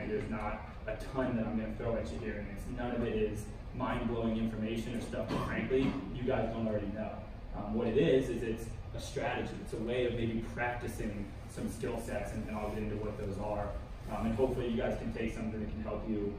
there's not a ton that I'm going to throw at you here, and none of it is mind-blowing information or stuff that frankly you guys don't already know. What it is it's a strategy. It's a way of maybe practicing some skill sets, and I'll get into what those are. And hopefully you guys can take something that can help you,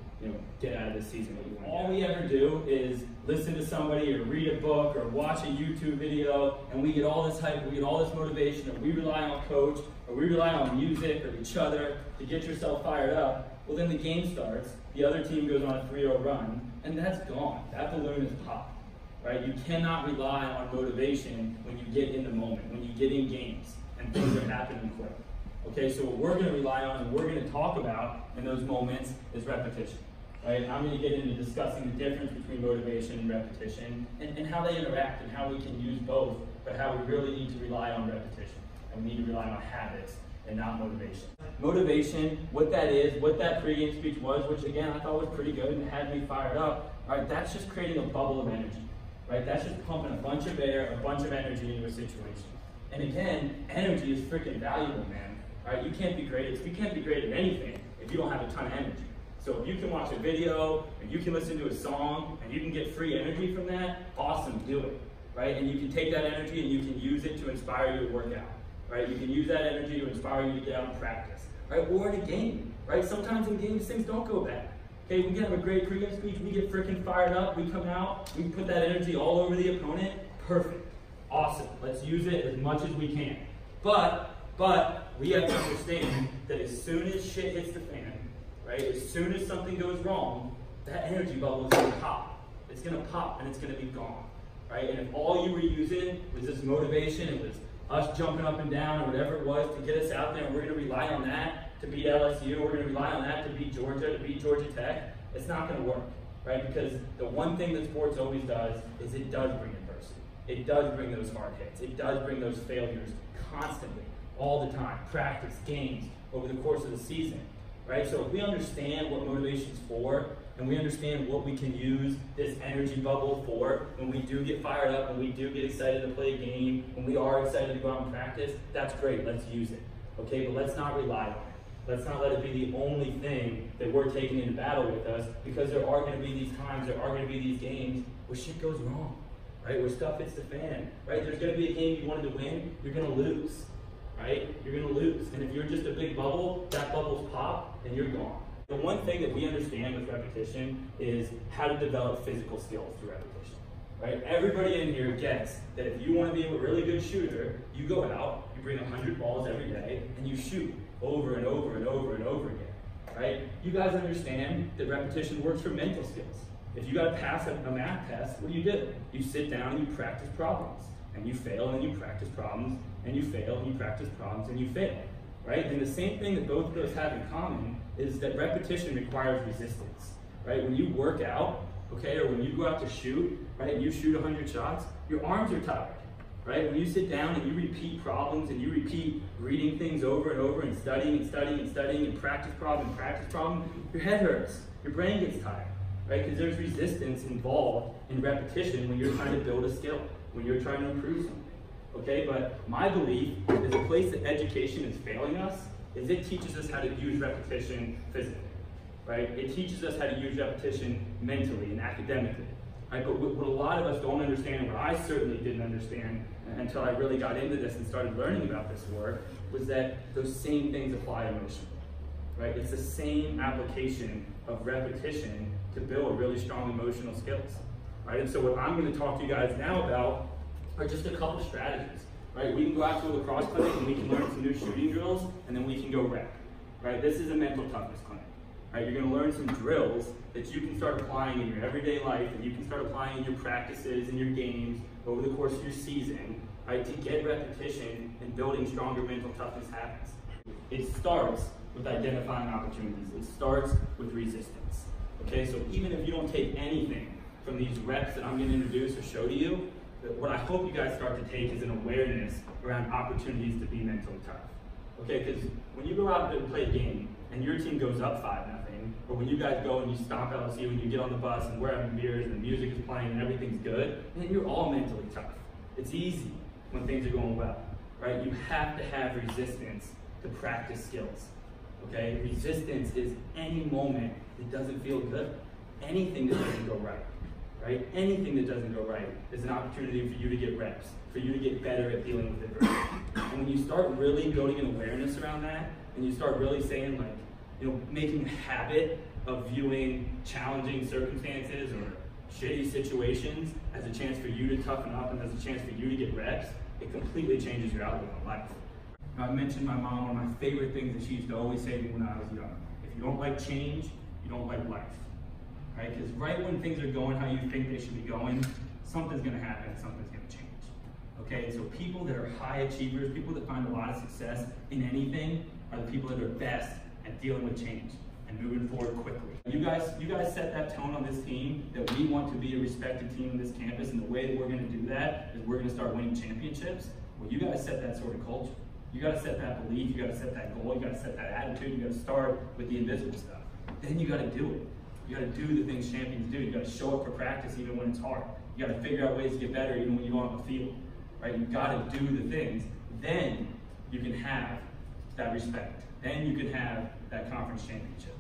get out of this season what you want. All we ever do is listen to somebody or read a book or watch a YouTube video, and we get all this hype, we get all this motivation, or we rely on coach, or we rely on music or each other to get yourself fired up. Well, then the game starts, the other team goes on a 3-0 run, and that's gone. That balloon is popped, right? You cannot rely on motivation when you get in the moment, when you get in games, and things are happening quick. Okay, so what we're going to rely on and we're going to talk about in those moments is repetition, right? I'm going to get into discussing the difference between motivation and repetition and how they interact and how we can use both, but how we really need to rely on repetition. And we need to rely on habits and not motivation. Motivation, what that is, what that pregame speech was, which again I thought was pretty good and had me fired up, right? That's just creating a bubble of energy, right? That's just pumping a bunch of air, a bunch of energy into a situation. And again, energy is freaking valuable, man. Right? You can't be great at anything if you don't have a ton of energy. So if you can watch a video, and you can listen to a song, and you can get free energy from that, awesome, do it. Right? And you can take that energy and you can use it to inspire you to work out. Right? You can use that energy to inspire you to get out and practice. Right? Or in a game. Right? Sometimes in games things don't go bad. Okay, we can have a great pregame speech, we get freaking fired up, we come out, we put that energy all over the opponent, perfect. Awesome. Let's use it as much as we can. But we have to understand that as soon as shit hits the fan, right, as soon as something goes wrong, that energy bubble is going to pop. It's going to pop and it's going to be gone, right? And if all you were using was this motivation, it was us jumping up and down or whatever it was to get us out there, and we're going to rely on that to beat LSU, we're going to rely on that to beat Georgia, to beat Georgia Tech, it's not going to work, right? Because the one thing that sports always does is it does bring adversity. It does bring those hard hits. It does bring those failures constantly. All the time, practice, games, over the course of the season, right? So if we understand what motivation's for, and we understand what we can use this energy bubble for, when we do get fired up, when we do get excited to play a game, when we are excited to go out and practice, that's great, let's use it, okay? But let's not rely on it. Let's not let it be the only thing that we're taking into battle with us, because there are going to be these times, there are going to be these games where shit goes wrong, right? Where stuff hits the fan, right? There's going to be a game you wanted to win, you're going to lose. Right? You're going to lose. And if you're just a big bubble, that bubble's pop and you're gone. The one thing that we understand with repetition is how to develop physical skills through repetition. Right? Everybody in here gets that if you want to be a really good shooter, you go out, you bring 100 balls every day, and you shoot over and over and over and over again. Right? You guys understand that repetition works for mental skills. If you got to pass a math test, what do? You sit down and you practice problems. And you fail, and you practice problems, and you fail, and you practice problems, and you fail, right? And the same thing that both of those have in common is that repetition requires resistance, right? When you work out, okay, or when you go out to shoot, right, and you shoot 100 shots, your arms are tired, right? When you sit down and you repeat problems, and you repeat reading things over and over, and studying and studying and studying, and practice problem, your head hurts, your brain gets tired, right? Because there's resistance involved in repetition when you're trying to build a skill, when you're trying to improve something, okay? But my belief is the place that education is failing us is it teaches us how to use repetition physically, right? It teaches us how to use repetition mentally and academically, right? But what a lot of us don't understand, and what I certainly didn't understand until I really got into this and started learning about this work, was that those same things apply emotionally, right? It's the same application of repetition to build really strong emotional skills. Right? And so what I'm going to talk to you guys now about are just a couple strategies. Right? We can go out to a lacrosse clinic and we can learn some new shooting drills, and then we can go rep. Right? This is a mental toughness clinic. Right? You're going to learn some drills that you can start applying in your everyday life, and you can start applying in your practices and your games over the course of your season, right? To get repetition and building stronger mental toughness habits. It starts with identifying opportunities. It starts with resistance. Okay? So even if you don't take anything from these reps that I'm going to introduce or show to you, what I hope you guys start to take is an awareness around opportunities to be mentally tough. Okay, because when you go out and play a game and your team goes up 5-0, or when you guys go and you stomp LSU and you get on the bus and we're having beers and the music is playing and everything's good, and you're all mentally tough. It's easy when things are going well, right? You have to have resistance to practice skills. Okay? Resistance is any moment that doesn't feel good. Anything that doesn't go right. Right? Anything that doesn't go right is an opportunity for you to get reps, for you to get better at dealing with adversity. And when you start really building an awareness around that, and you start really saying, like, making a habit of viewing challenging circumstances or shitty situations as a chance for you to toughen up and as a chance for you to get reps, it completely changes your outlook on life. Now, I mentioned my mom, one of my favorite things that she used to always say to me when I was young: if you don't like change, you don't like life. Right? Because right when things are going how you think they should be going, something's going to happen, something's going to change. Okay, so people that are high achievers, people that find a lot of success in anything, are the people that are best at dealing with change and moving forward quickly. You guys set that tone on this team that we want to be a respected team on this campus, and the way that we're going to do that is we're going to start winning championships. Well, you got to set that sort of culture. You got to set that belief. You got to set that goal. You got to set that attitude. You got to start with the invisible stuff. Then you got to do it. You got to do the things champions do. You got to show up for practice even when it's hard. You got to figure out ways to get better even when you don't have a field. Right? You got to do the things. Then you can have that respect. Then you can have that conference championship.